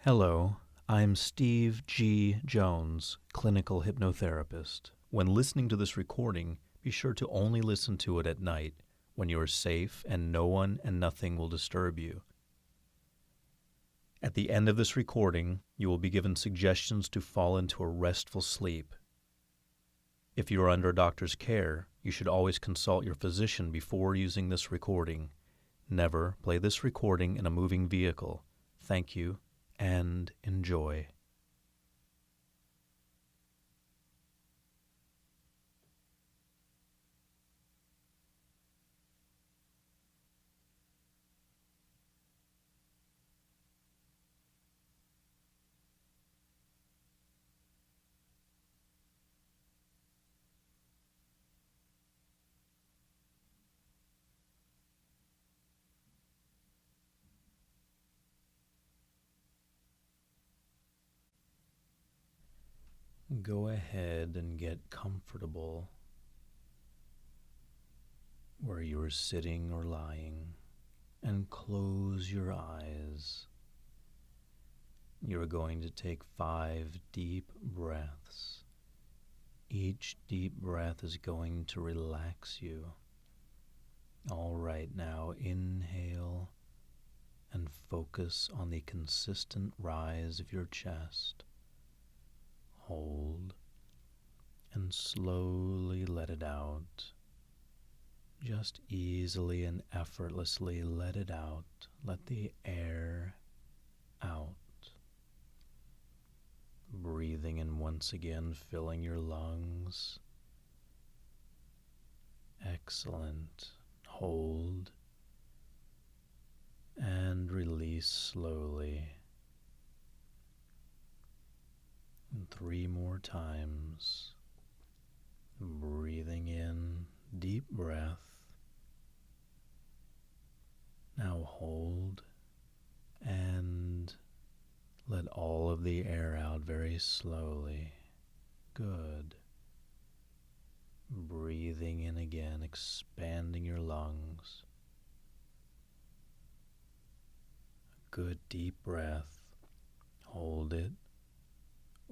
Hello, I'm Steve G. Jones, clinical hypnotherapist. When listening to this recording, be sure to only listen to it at night when you are safe and no one and nothing will disturb you. At the end of this recording, you will be given suggestions to fall into a restful sleep. If you are under a doctor's care, you should always consult your physician before using this recording. Never play this recording in a moving vehicle. Thank you, and enjoy. Go ahead and get comfortable where you are sitting or lying, and close your eyes. You are going to take 5 deep breaths. Each deep breath is going to relax you. All right, now inhale and focus on the consistent rise of your chest. Hold and slowly let it out. Just easily and effortlessly let it out. Let the air out. Breathing in once again, filling your lungs. Excellent. Hold and release slowly. And 3 more times. Breathing in, deep breath. Now hold and let all of the air out very slowly. Good. Breathing in again, expanding your lungs. Good deep breath. Hold it.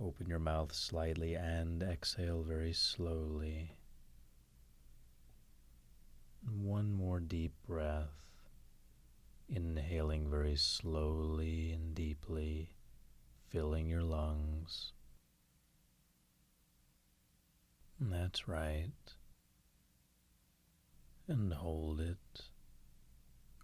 Open your mouth slightly and exhale very slowly. One more deep breath. Inhaling very slowly and deeply, filling your lungs. That's right. And hold it.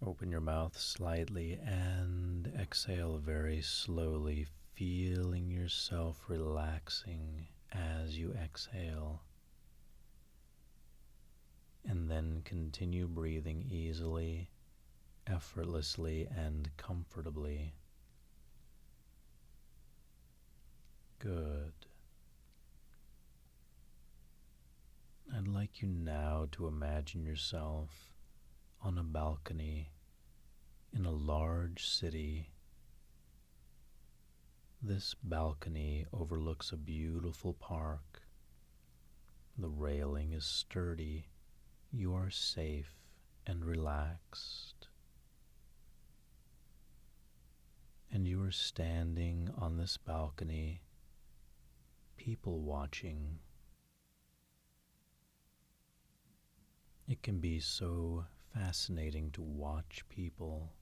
Open your mouth slightly and exhale very slowly, feeling yourself relaxing as you exhale. And then continue breathing easily, effortlessly, and comfortably. Good. I'd like you now to imagine yourself on a balcony in a large city. This balcony overlooks a beautiful park. The railing is sturdy. You are safe and relaxed. And you are standing on this balcony, people watching. It can be so fascinating to watch people.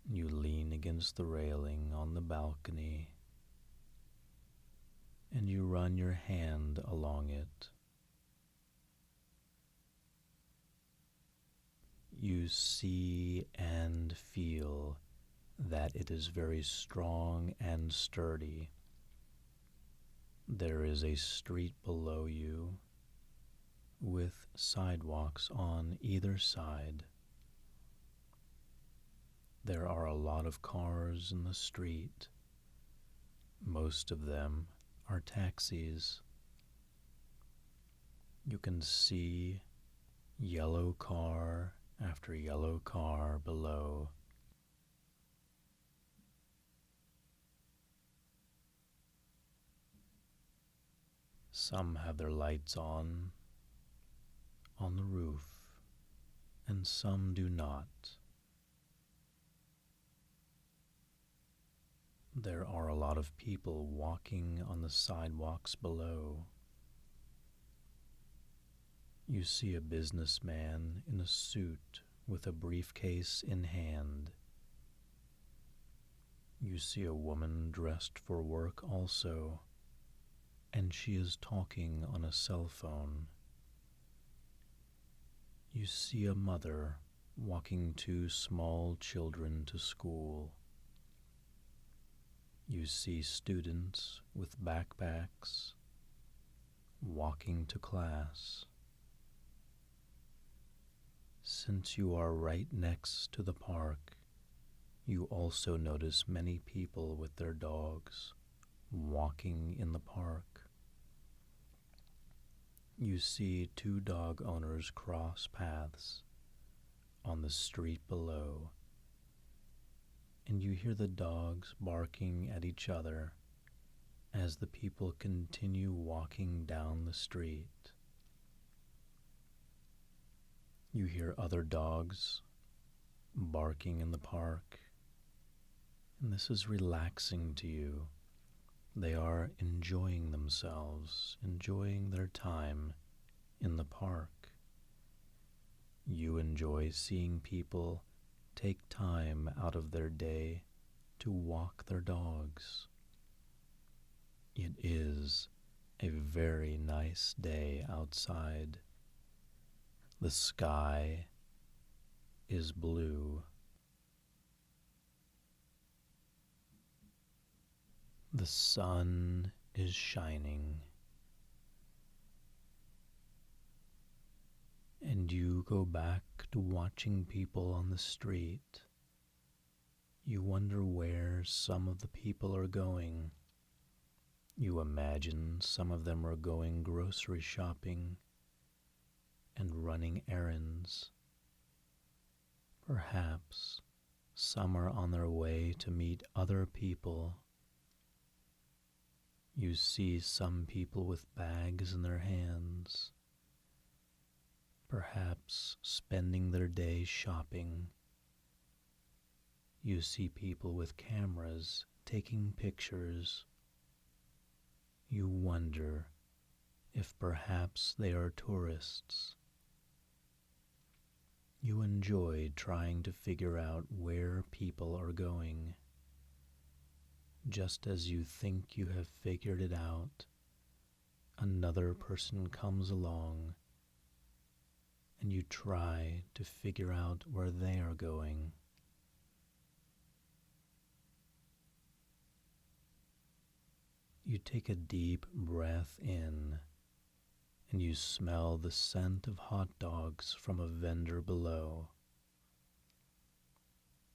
You lean against the railing on the balcony, and you run your hand along it. You see and feel that it is very strong and sturdy. There is a street below you with sidewalks on either side. There are a lot of cars in the street. Most of them are taxis. You can see yellow car after yellow car below. Some have their lights on the roof, and some do not. There are a lot of people walking on the sidewalks below. You see a businessman in a suit with a briefcase in hand. You see a woman dressed for work also, and she is talking on a cell phone. You see a mother walking two small children to school. You see students with backpacks walking to class. Since you are right next to the park, you also notice many people with their dogs walking in the park. You see two dog owners cross paths on the street below, and you hear the dogs barking at each other as the people continue walking down the street. You hear other dogs barking in the park, and this is relaxing to you. They are enjoying themselves, enjoying their time in the park. You enjoy seeing people take time out of their day to walk their dogs. It is a very nice day outside. The sky is blue. The sun is shining. And you go back to watching people on the street. You wonder where some of the people are going. You imagine some of them are going grocery shopping and running errands. Perhaps some are on their way to meet other people. You see some people with bags in their hands, perhaps spending their day shopping. You see people with cameras taking pictures. You wonder if perhaps they are tourists. You enjoy trying to figure out where people are going. Just as you think you have figured it out, another person comes along, and you try to figure out where they are going. You take a deep breath in, and you smell the scent of hot dogs from a vendor below.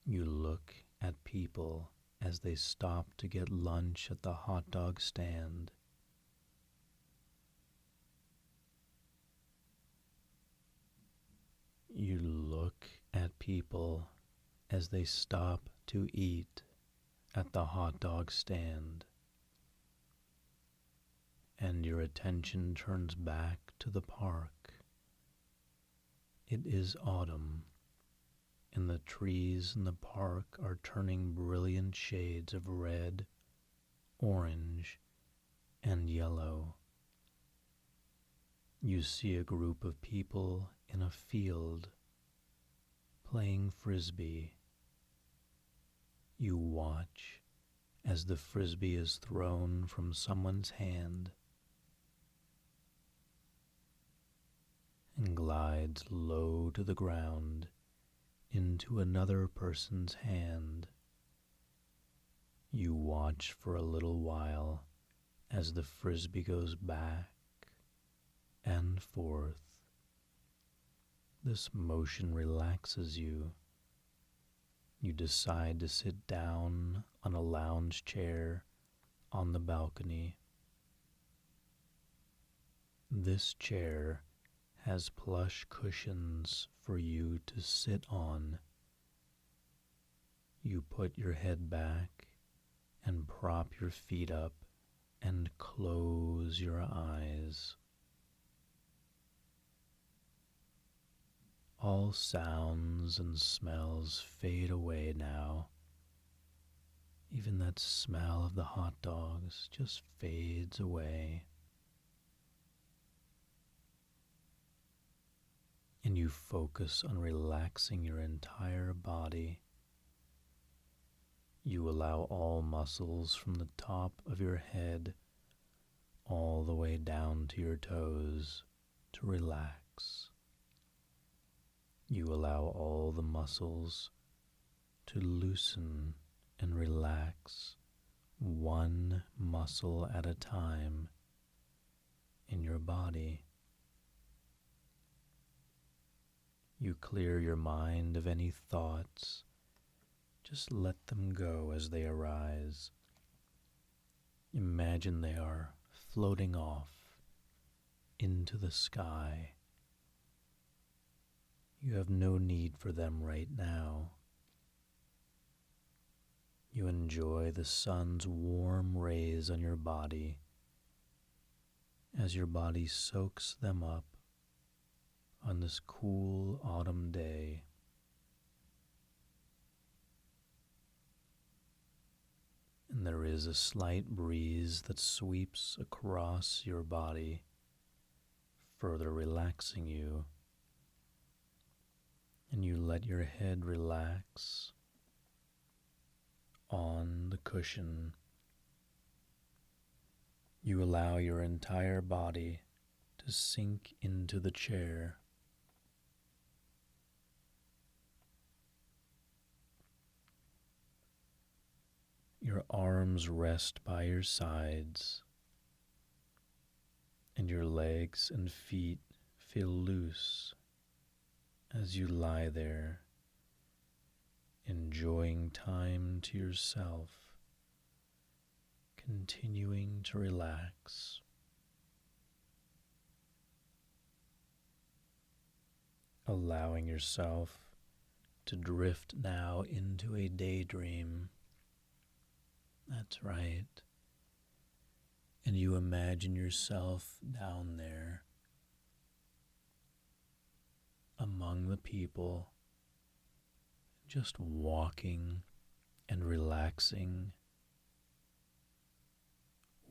You look at people as they stop to get lunch at the hot dog stand. You look at people as they stop to eat at the hot dog stand. And your attention turns back to the park. It is autumn, and the trees in the park are turning brilliant shades of red, orange, and yellow. You see a group of people in a field playing frisbee. You watch as the frisbee is thrown from someone's hand and glides low to the ground into another person's hand. You watch for a little while as the frisbee goes back and forth. This motion relaxes you. You decide to sit down on a lounge chair on the balcony. This chair has plush cushions for you to sit on. You put your head back and prop your feet up and close your eyes. All sounds and smells fade away now. Even that smell of the hot dogs just fades away. And you focus on relaxing your entire body. You allow all muscles from the top of your head all the way down to your toes to relax. You allow all the muscles to loosen and relax, one muscle at a time in your body. You clear your mind of any thoughts. Just let them go as they arise. Imagine they are floating off into the sky. You have no need for them right now. You enjoy the sun's warm rays on your body as your body soaks them up on this cool autumn day. And there is a slight breeze that sweeps across your body, further relaxing you. And you let your head relax on the cushion. You allow your entire body to sink into the chair. Your arms rest by your sides, and your legs and feet feel loose as you lie there, enjoying time to yourself, continuing to relax. Allowing yourself to drift now into a daydream. That's right. And you imagine yourself down there among the people, just walking and relaxing,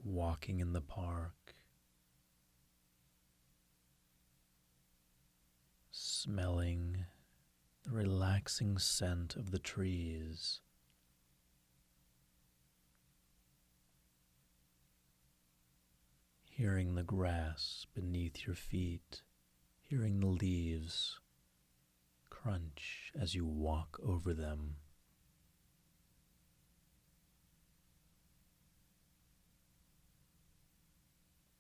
walking in the park, smelling the relaxing scent of the trees. Hearing the grass beneath your feet, hearing the leaves crunch as you walk over them.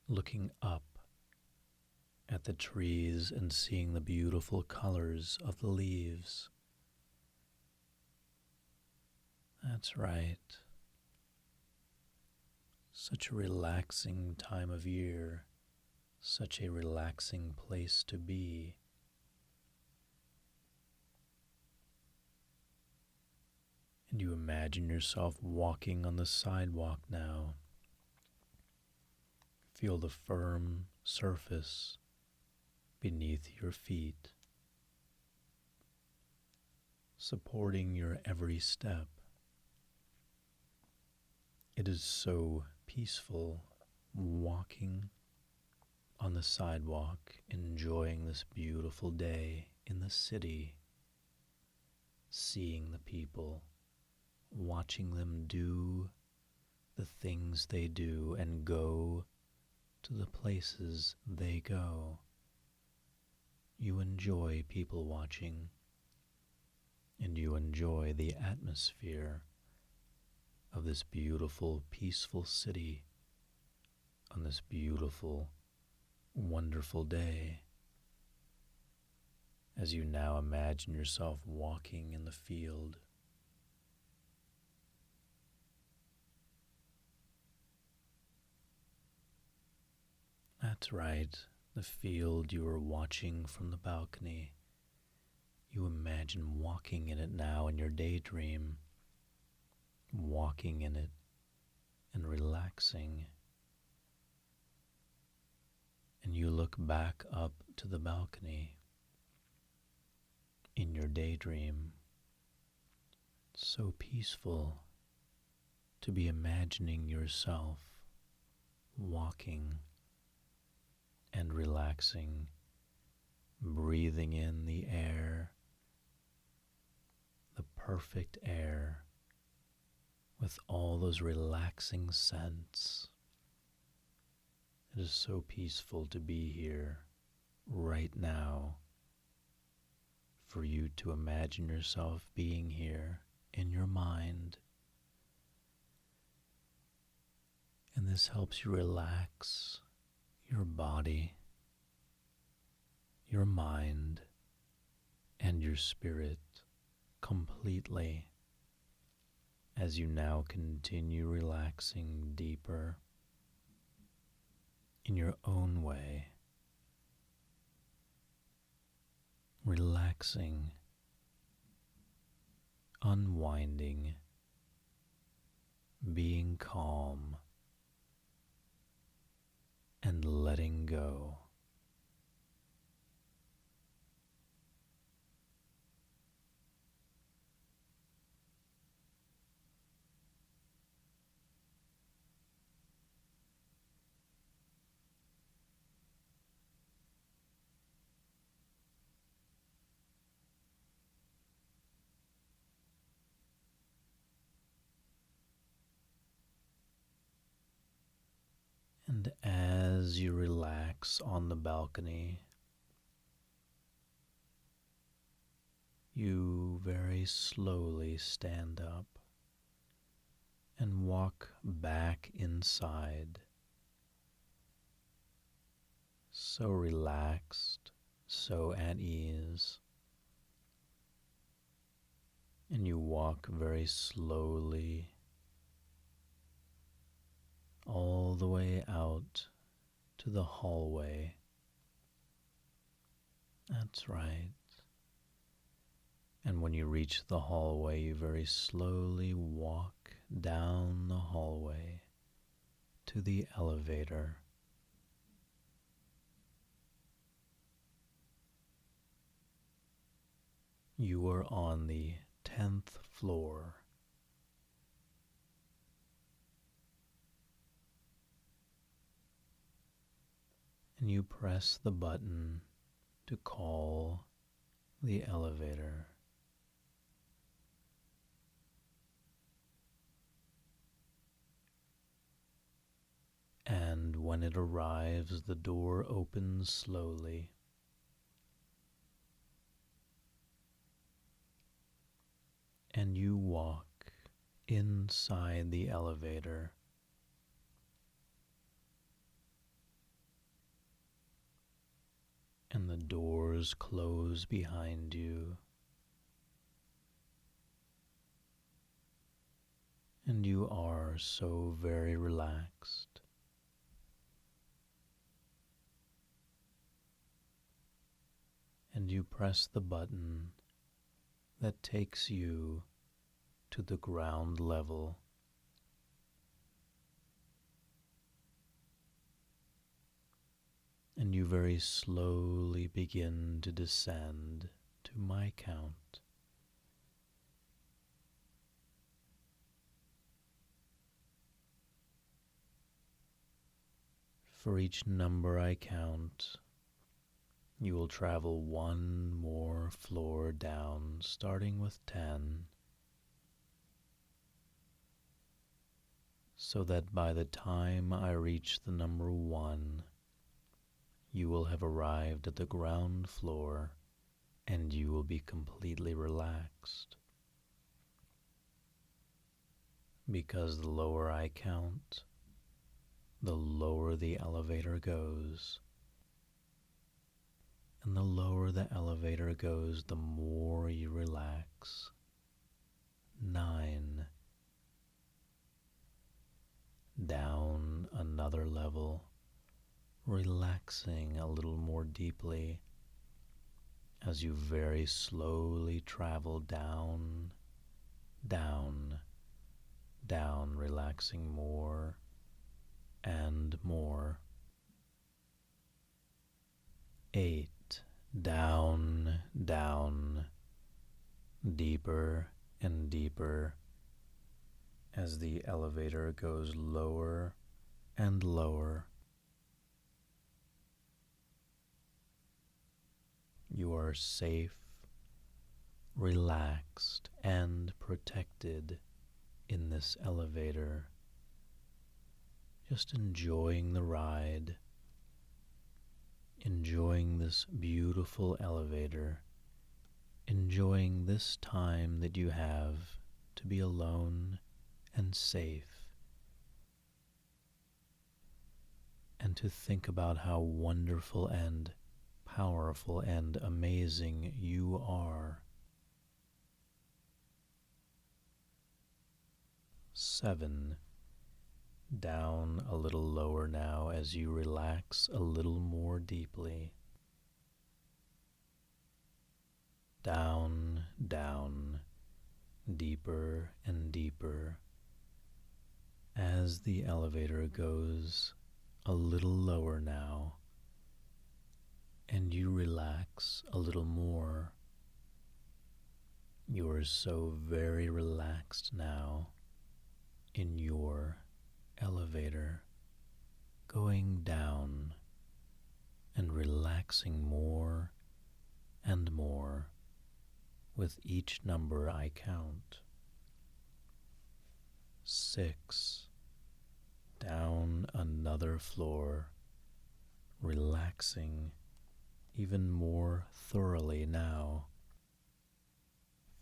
Looking up at the trees and seeing the beautiful colors of the leaves. That's right. Such a relaxing time of year, such a relaxing place to be. And you imagine yourself walking on the sidewalk now. Feel the firm surface beneath your feet, supporting your every step. It is so peaceful walking on the sidewalk, enjoying this beautiful day in the city, seeing the people, watching them do the things they do and go to the places they go. You enjoy people watching, and you enjoy the atmosphere of this beautiful, peaceful city on this beautiful, wonderful day, as you now imagine yourself walking in the field. That's right, the field you are watching from the balcony. You imagine walking in it now in your daydream, walking in it and relaxing. And you look back up to the balcony in your daydream. So peaceful, to be imagining yourself walking and relaxing, breathing in the air, the perfect air, with all those relaxing scents. It is so peaceful to be here right now, for you to imagine yourself being here in your mind. And this helps you relax your body, your mind, and your spirit completely as you now continue relaxing deeper in your own way, relaxing, unwinding, being calm, and letting go. And as you relax on the balcony, you very slowly stand up and walk back inside, so relaxed, so at ease. And you walk very slowly all the way out to the hallway. That's right. And when you reach the hallway, you very slowly walk down the hallway to the elevator. You are on the 10th floor. And you press the button to call the elevator. And when it arrives, the door opens slowly. And you walk inside the elevator. And the doors close behind you. And you are so very relaxed. And you press the button that takes you to the ground level. And you very slowly begin to descend to my count. For each number I count, you will travel one more floor down, starting with 10, so that by the time I reach the number 1, you will have arrived at the ground floor and you will be completely relaxed. Because the lower I count, the lower the elevator goes. And the lower the elevator goes, the more you relax. 9. Down another level, relaxing a little more deeply as you very slowly travel down, down, down, relaxing more and more. 8. Down, down, deeper and deeper, as the elevator goes lower and lower. You are safe, relaxed, and protected in this elevator, just enjoying the ride, enjoying this beautiful elevator, enjoying this time that you have to be alone and safe, and to think about how wonderful and powerful and amazing you are. 7. Down a little lower now as you relax a little more deeply. Down, down, deeper and deeper as the elevator goes a little lower now, and you relax a little more. You are so very relaxed now in your elevator, going down and relaxing more and more with each number I count. 6. Down another floor, relaxing even more thoroughly now.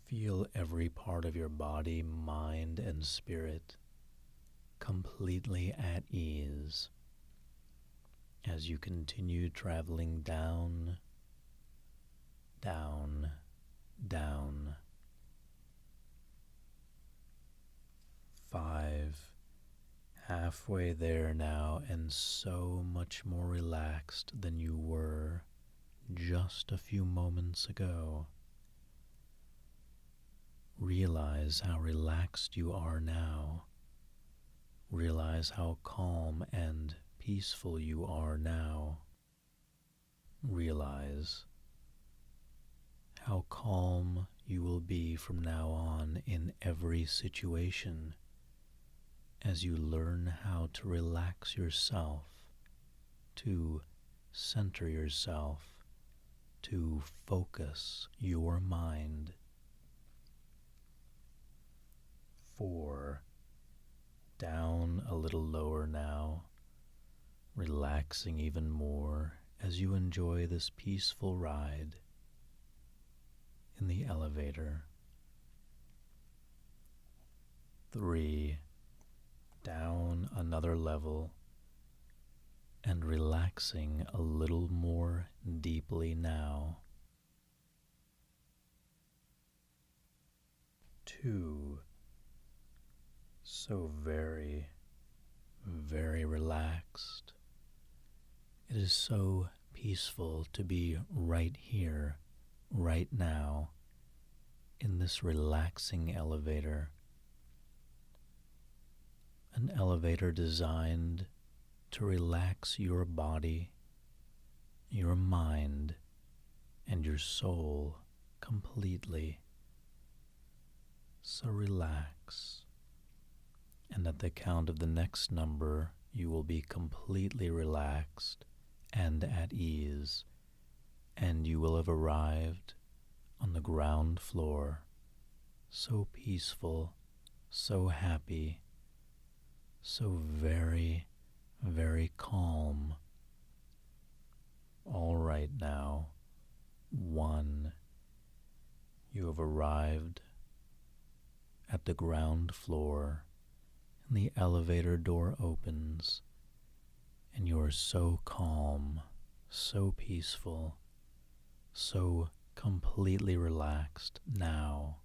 Feel every part of your body, mind, and spirit completely at ease as you continue traveling down, down, down. 5. Halfway there now, and so much more relaxed than you were just a few moments ago. Realize how relaxed you are now. Realize how calm and peaceful you are now. Realize how calm you will be from now on in every situation as you learn how to relax yourself, to center yourself, to focus your mind. 4. Down a little lower now, relaxing even more as you enjoy this peaceful ride in the elevator. 3. Down another level and relaxing a little more deeply now. 2. So very, very relaxed. It is so peaceful to be right here, right now, in this relaxing elevator. An elevator designed to relax your body, your mind, and your soul completely. So relax. And at the count of the next number, you will be completely relaxed and at ease, and you will have arrived on the ground floor, so peaceful, so happy, so very, very calm. All right now, 1. You have arrived at the ground floor, and the elevator door opens, and you are so calm, so peaceful, so completely relaxed now.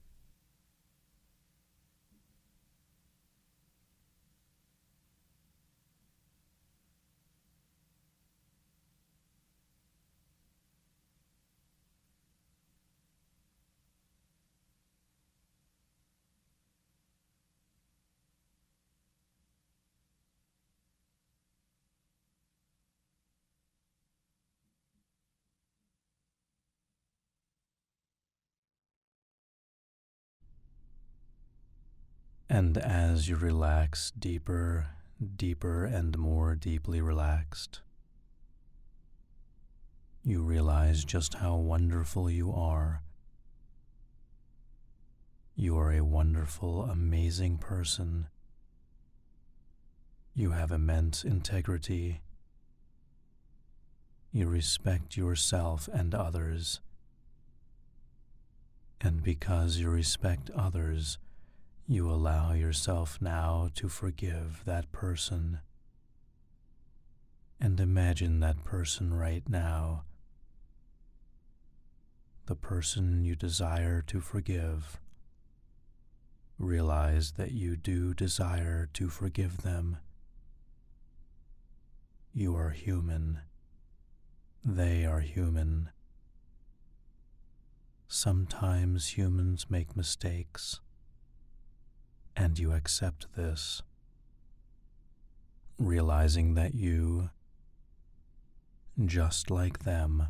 And as you relax deeper, deeper, and more deeply relaxed, you realize just how wonderful you are. You are a wonderful, amazing person. You have immense integrity. You respect yourself and others. And because you respect others, you allow yourself now to forgive that person. And imagine that person right now, the person you desire to forgive. Realize that you do desire to forgive them. You are human. They are human. Sometimes humans make mistakes, and you accept this, realizing that you, just like them,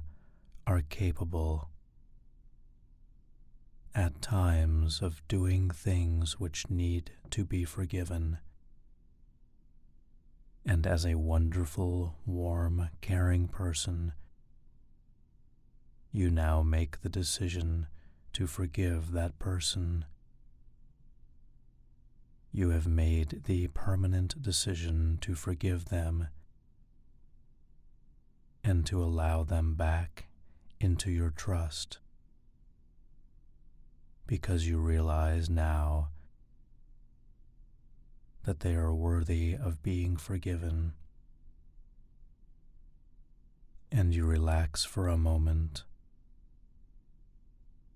are capable at times of doing things which need to be forgiven. And as a wonderful, warm, caring person, you now make the decision to forgive that person. You have made the permanent decision to forgive them and to allow them back into your trust, because you realize now that they are worthy of being forgiven. And you relax for a moment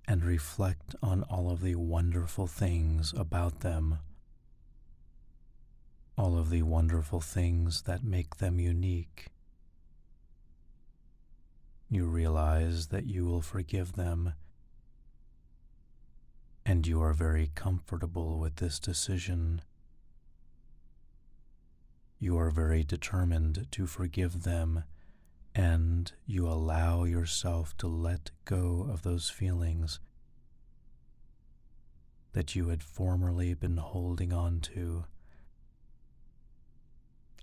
and reflect on all of the wonderful things about them, all of the wonderful things that make them unique. You realize that you will forgive them, and you are very comfortable with this decision. You are very determined to forgive them, and you allow yourself to let go of those feelings that you had formerly been holding on to.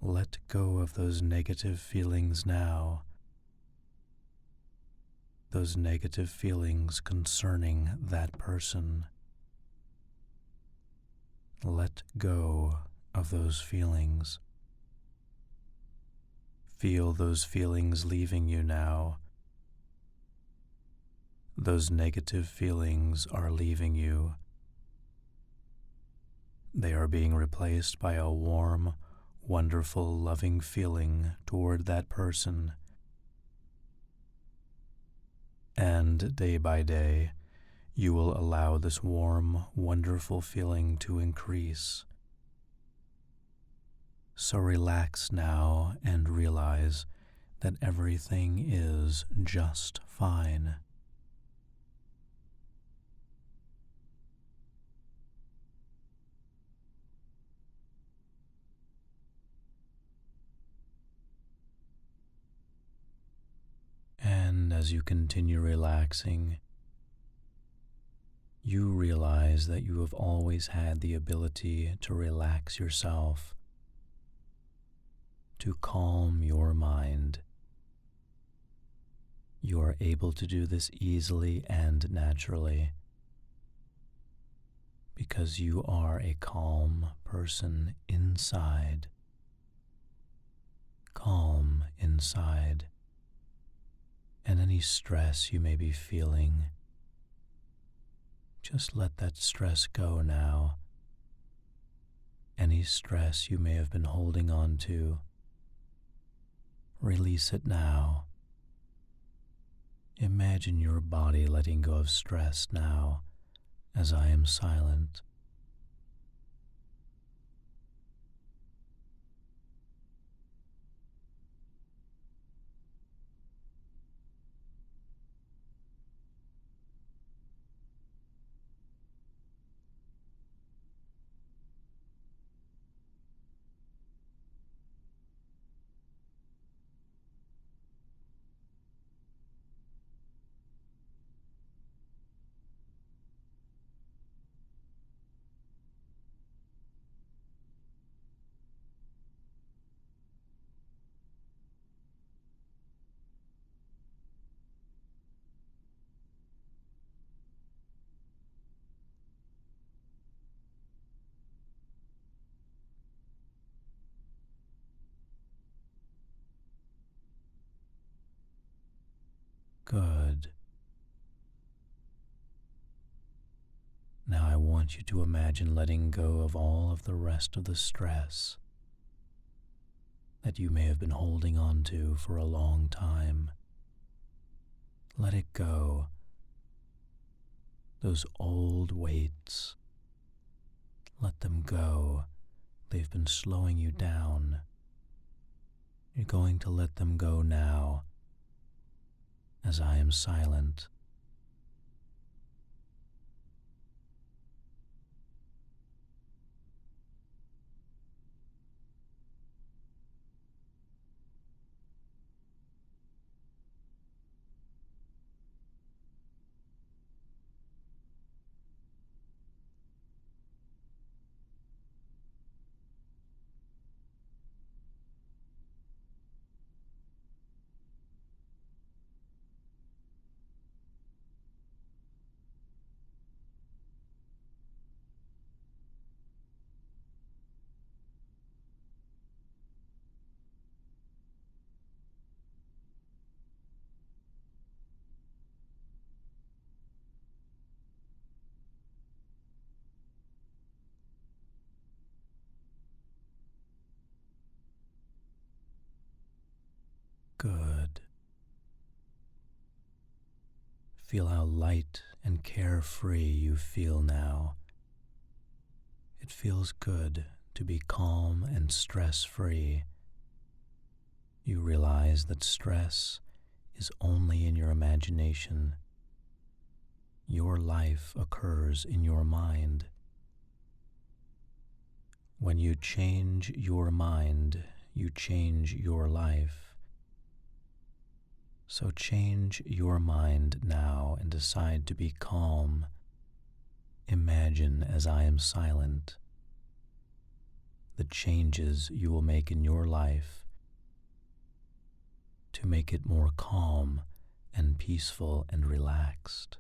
Let go of those negative feelings now, those negative feelings concerning that person. Let go of those feelings. Feel those feelings leaving you now. Those negative feelings are leaving you. They are being replaced by a warm, wonderful, loving feeling toward that person. And day by day, you will allow this warm, wonderful feeling to increase. So relax now and realize that everything is just fine. And as you continue relaxing, you realize that you have always had the ability to relax yourself, to calm your mind. You are able to do this easily and naturally because you are a calm person inside. Calm inside. And any stress you may be feeling, just let that stress go now. Any stress you may have been holding on to, release it now. Imagine your body letting go of stress now as I am silent. Good. Now I want you to imagine letting go of all of the rest of the stress that you may have been holding on to for a long time. Let it go. Those old weights, let them go. They've been slowing you down. You're going to let them go now as I am silent. Good. Feel how light and carefree you feel now. It feels good to be calm and stress-free. You realize that stress is only in your imagination. Your life occurs in your mind. When you change your mind, you change your life. So change your mind now and decide to be calm. Imagine as I am silent the changes you will make in your life to make it more calm and peaceful and relaxed.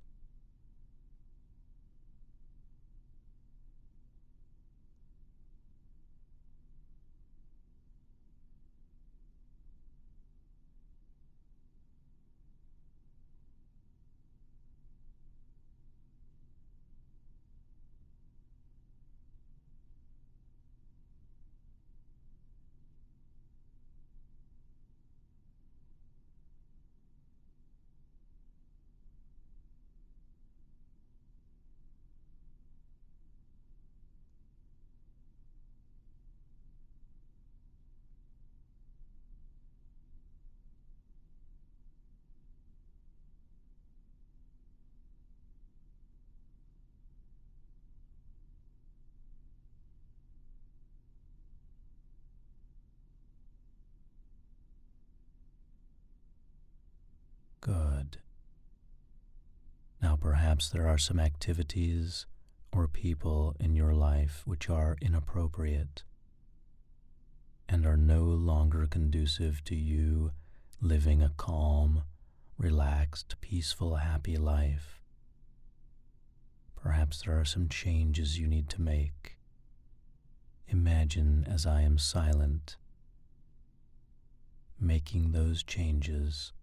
Good. Now perhaps there are some activities or people in your life which are inappropriate and are no longer conducive to you living a calm, relaxed, peaceful, happy life. Perhaps there are some changes you need to make. Imagine as I am silent, making those changes.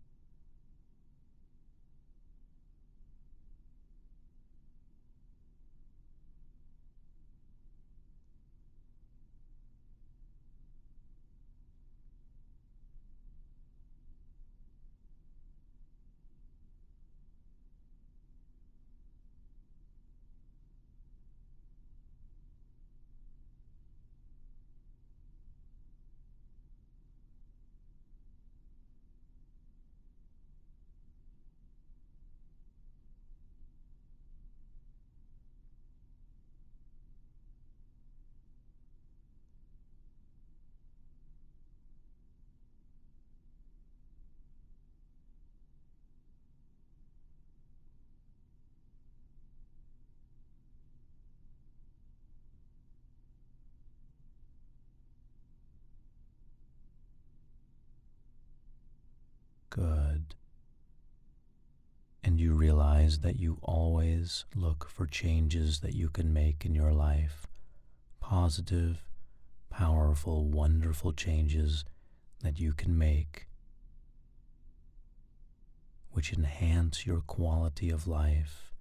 Good. And you realize that you always look for changes that you can make in your life. Positive, powerful, wonderful changes that you can make which enhance your quality of life.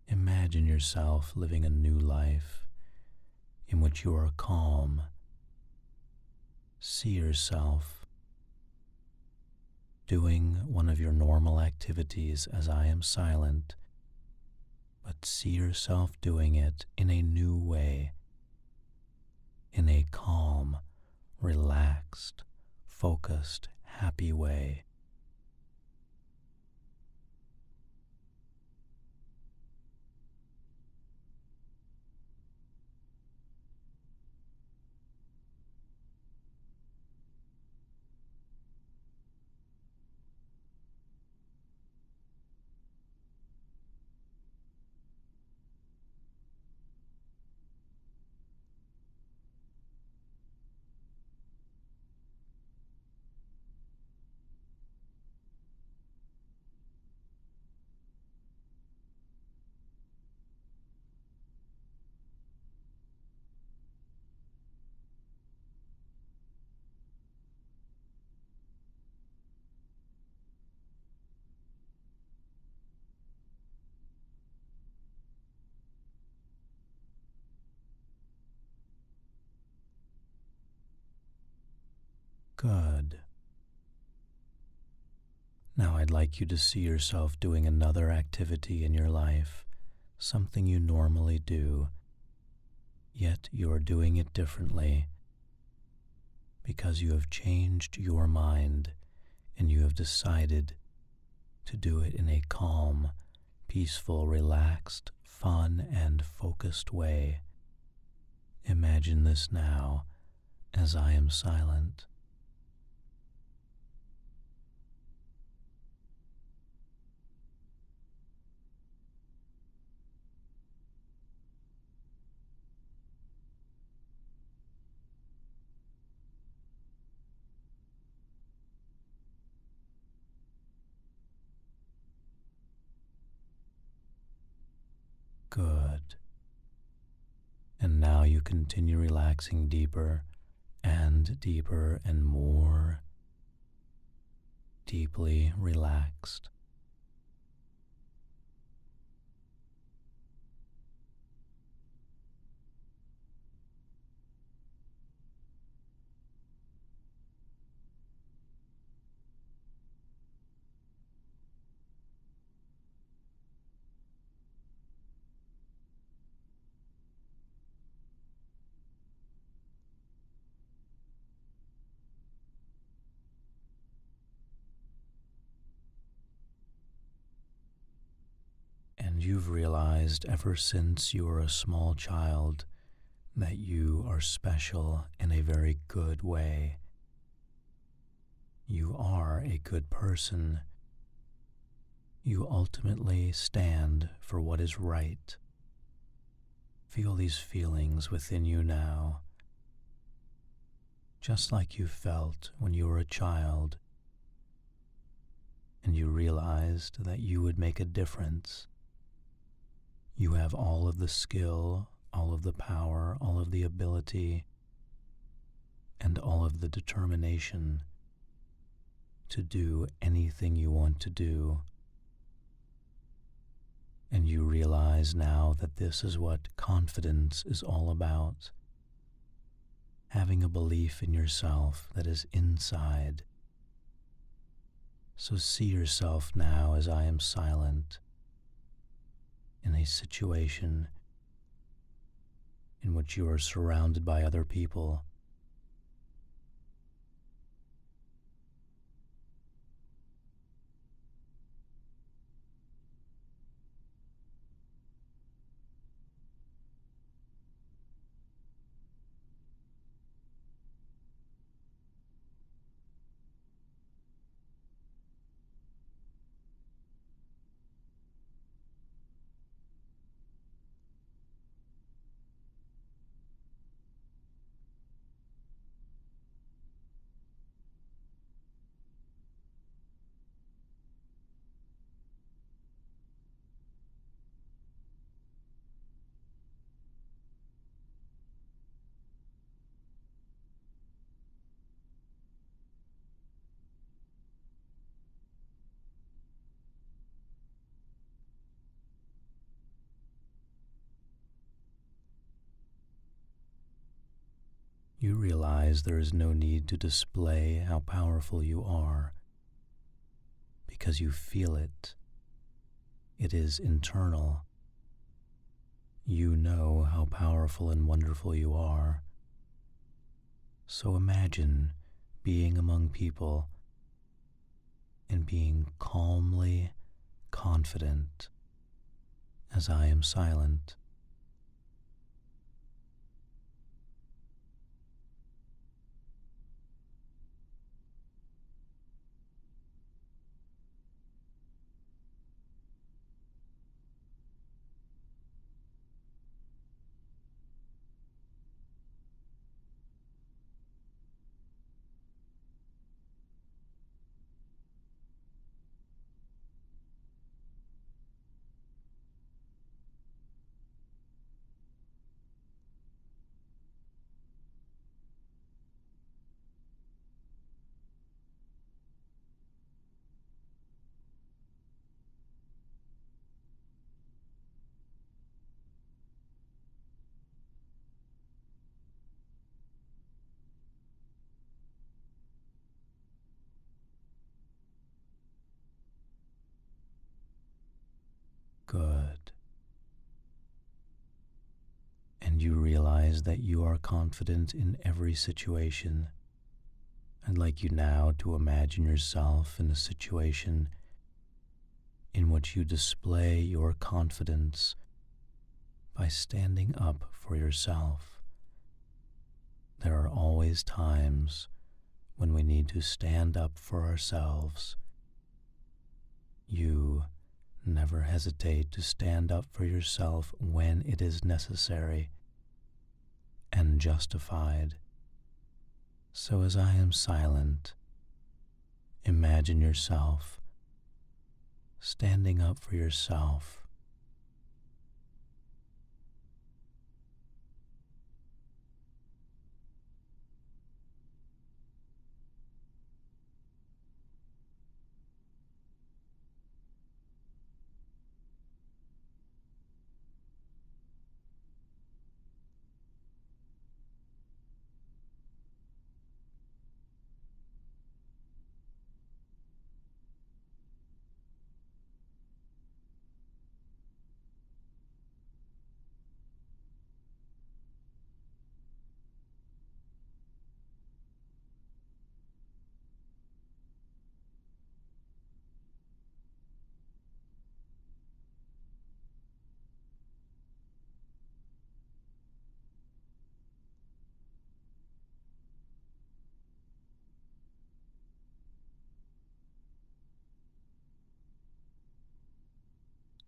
Imagine yourself living a new life in which you are calm. See yourself doing one of your normal activities as I am silent, but see yourself doing it in a new way, in a calm, relaxed, focused, happy way. Good. Now I'd like you to see yourself doing another activity in your life, something you normally do, yet you are doing it differently because you have changed your mind and you have decided to do it in a calm, peaceful, relaxed, fun, and focused way. Imagine this now as I am silent. Good. And now you continue relaxing deeper and more deeply relaxed. And you've realized ever since you were a small child that you are special in a very good way. You are a good person. You ultimately stand for what is right. Feel these feelings within you now, just like you felt when you were a child and you realized that you would make a difference. You have all of the skill, all of the power, all of the ability, and all of the determination to do anything you want to do. And you realize now that this is what confidence is all about. Having a belief in yourself that is inside. So see yourself now as I am silent in a situation in which you are surrounded by other people. you realize there is no need to display how powerful you are because you feel it. It is internal. You know how powerful and wonderful you are. So imagine being among people and being calmly confident as I am silent. Good. And you realize that you are confident in every situation. I'd like you now to imagine yourself in a situation in which you display your confidence by standing up for yourself. There are always times when we need to stand up for ourselves. You never hesitate to stand up for yourself when it is necessary and justified. So as I am silent, imagine yourself standing up for yourself.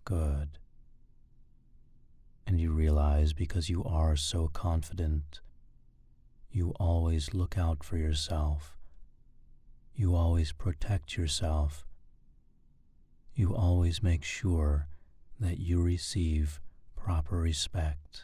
Good. And you realize because you are so confident, you always look out for yourself. You always protect yourself. You always make sure that you receive proper respect.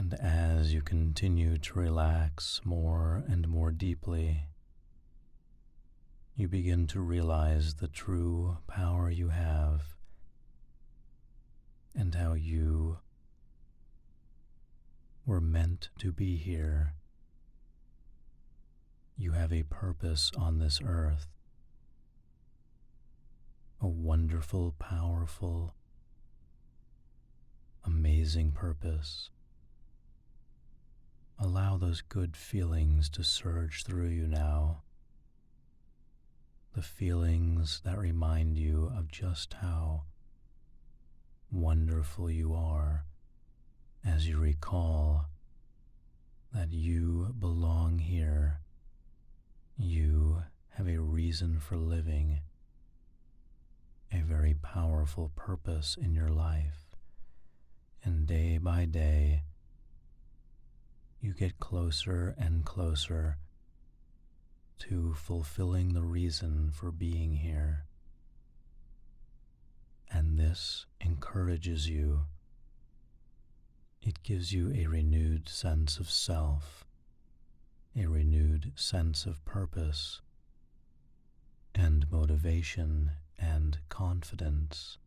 And as you continue to relax more and more deeply, you begin to realize the true power you have and how you were meant to be here. You have a purpose on this earth, a wonderful, powerful, amazing purpose. Allow those good feelings to surge through you now. The feelings that remind you of just how wonderful you are as you recall that you belong here. You have a reason for living, a very powerful purpose in your life, and day by day, you get closer and closer to fulfilling the reason for being here. And this encourages you. It gives you a renewed sense of self, a renewed sense of purpose, and motivation and confidence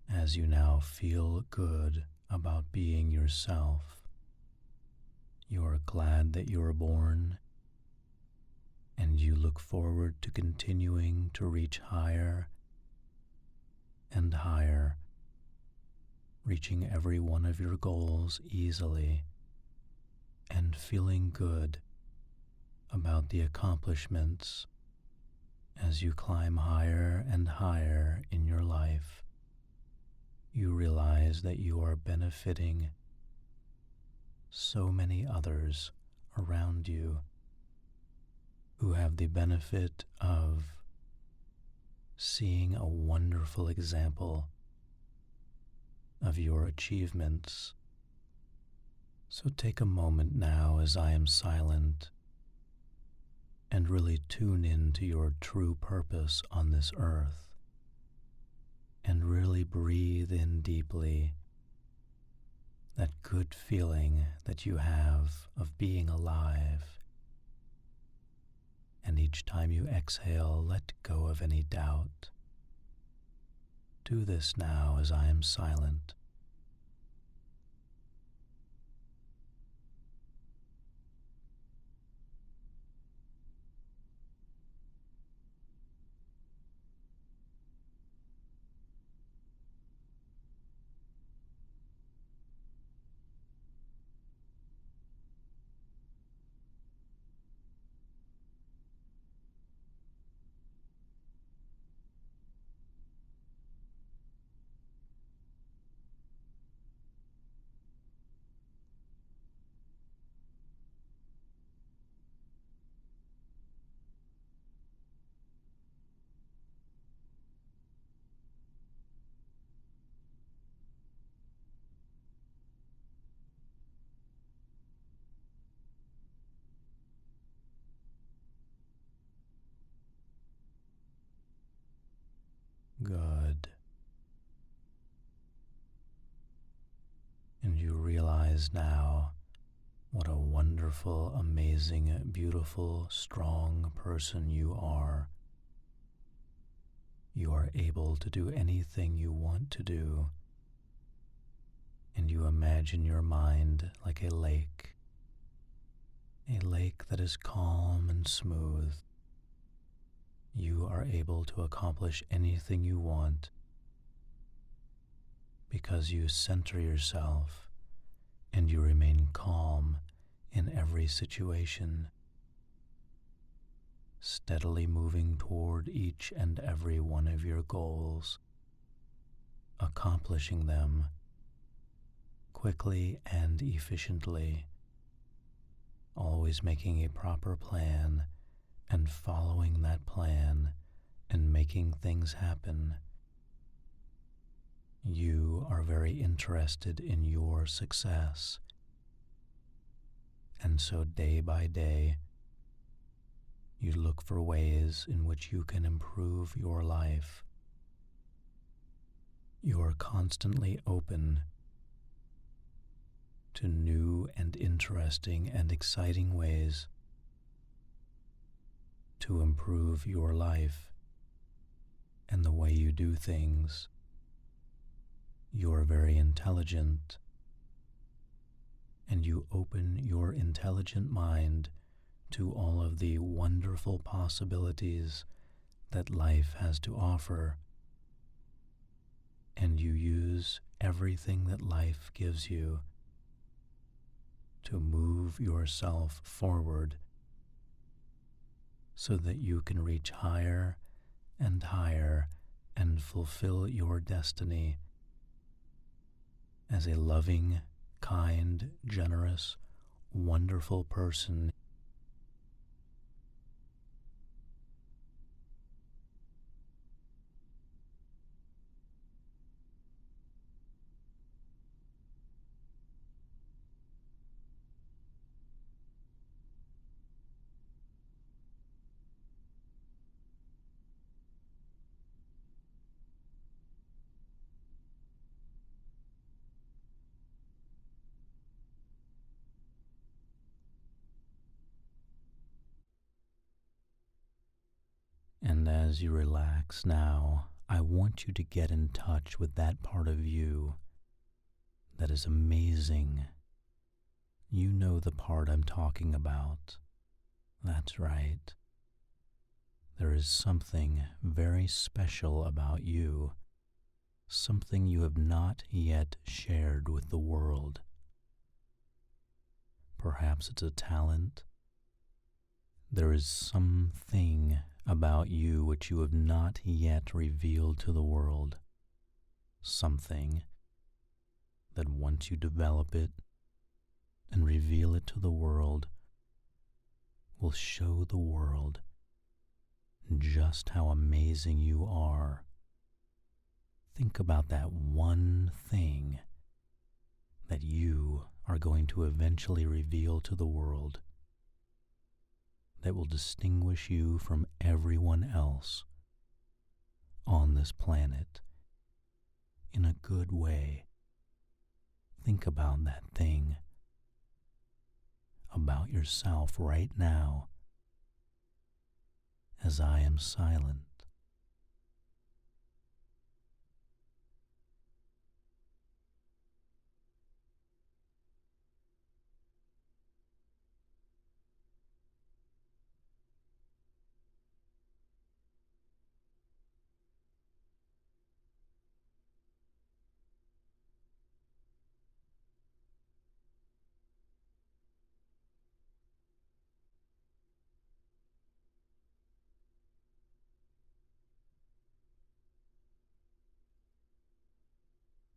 as you now feel good about being yourself. You are glad that you were born, and you look forward to continuing to reach higher and higher, reaching every one of your goals easily and feeling good about the accomplishments as you climb higher and higher in your life. You realize that you are benefiting so many others around you who have the benefit of seeing a wonderful example of your achievements. So take a moment now as I am silent and really tune in to your true purpose on this earth, and really breathe in deeply that good feeling that you have of being alive. And each time you exhale, let go of any doubt. Do this now as I am silent. Good. And you realize now what a wonderful, amazing, beautiful, strong person you are. You are able to do anything you want to do, and you imagine your mind like a lake that is calm and smooth. You are able to accomplish anything you want because you center yourself and you remain calm in every situation, steadily moving toward each and every one of your goals, accomplishing them quickly and efficiently, always making a proper plan and following that plan and making things happen. You are very interested in your success, and so day by day you look for ways in which you can improve your life. You are constantly open to new and interesting and exciting ways to improve your life and the way you do things. You're very intelligent, and you open your intelligent mind to all of the wonderful possibilities that life has to offer, and you use everything that life gives you to move yourself forward so that you can reach higher and higher and fulfill your destiny as a loving, kind, generous, wonderful person. And as you relax now, I want you to get in touch with that part of you that is amazing. You know the part I'm talking about. That's right. There is something very special about you, something you have not yet shared with the world. Perhaps it's a talent. There is something about you which you have not yet revealed to the world. Something that once you develop it and reveal it to the world will show the world just how amazing you are. Think about that one thing that you are going to eventually reveal to the world that will distinguish you from everyone else on this planet in a good way. Think about that thing about yourself right now as I am silent.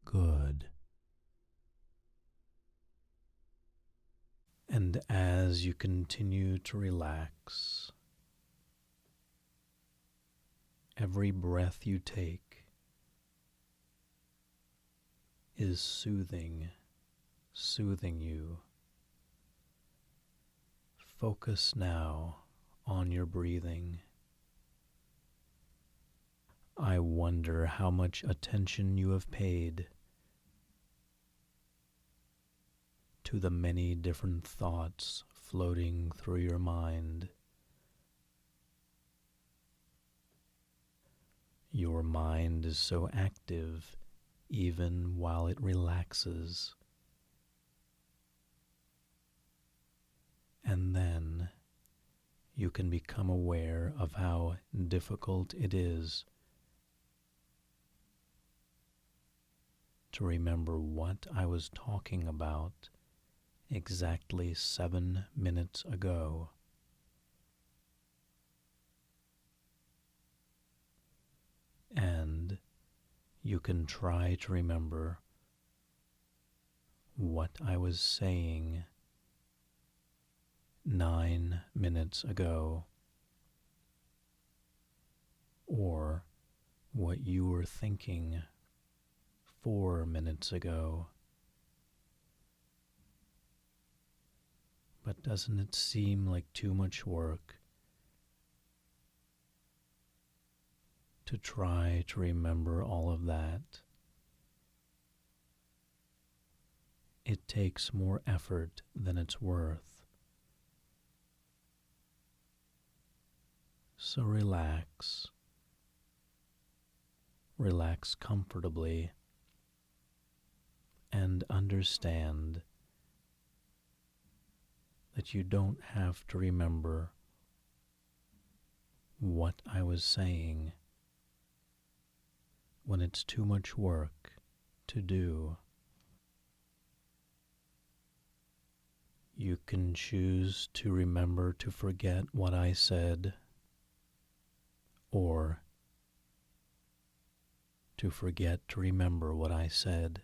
Good. And as you continue to relax, every breath you take is soothing you. Focus now on your breathing. I wonder how much attention you have paid to the many different thoughts floating through your mind. Your mind is so active even while it relaxes. And then you can become aware of how difficult it is to remember what I was talking about exactly 7 minutes ago. And you can try to remember what I was saying 9 minutes ago, or what you were thinking 4 minutes ago. But doesn't it seem like too much work to try to remember all of that? it takes more effort than it's worth. So relax. Relax comfortably and understand that you don't have to remember what I was saying when it's too much work to do. You can choose to remember to forget what I said, or to forget to remember what I said.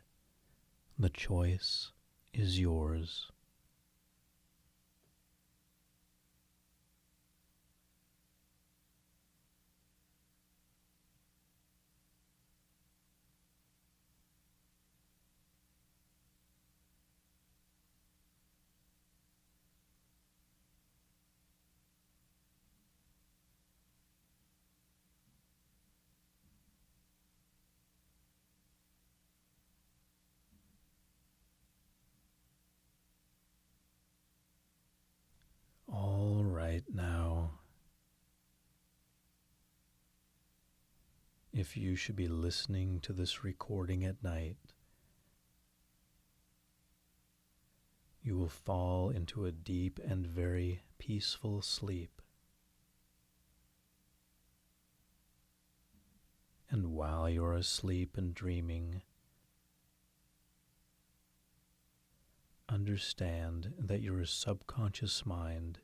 The choice is yours. All right, now, if you should be listening to this recording at night, you will fall into a deep and very peaceful sleep. And while you're asleep and dreaming, understand that your subconscious mind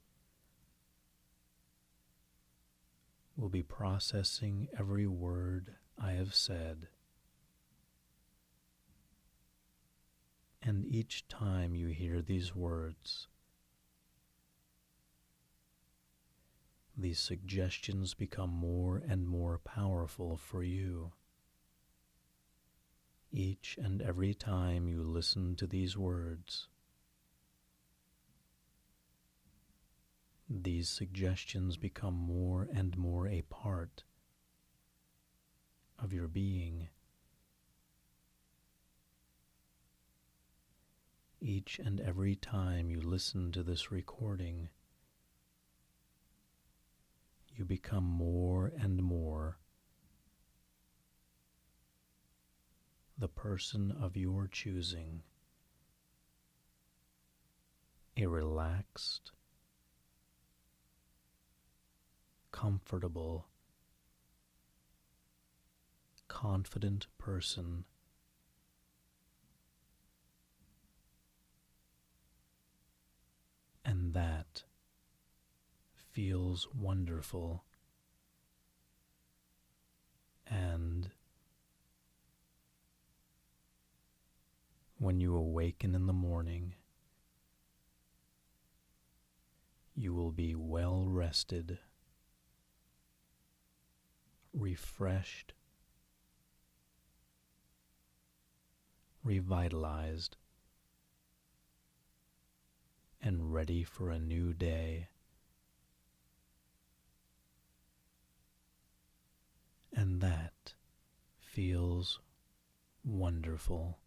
will be processing every word I have said. And each time you hear these words, these suggestions become more and more powerful for you. Each and every time you listen to these words, these suggestions become more and more a part of your being. Each and every time you listen to this recording, you become more and more the person of your choosing, a relaxed, comfortable, confident person. And that feels wonderful. And when you awaken in the morning, you will be well rested, refreshed, revitalized, and ready for a new day. And that feels wonderful.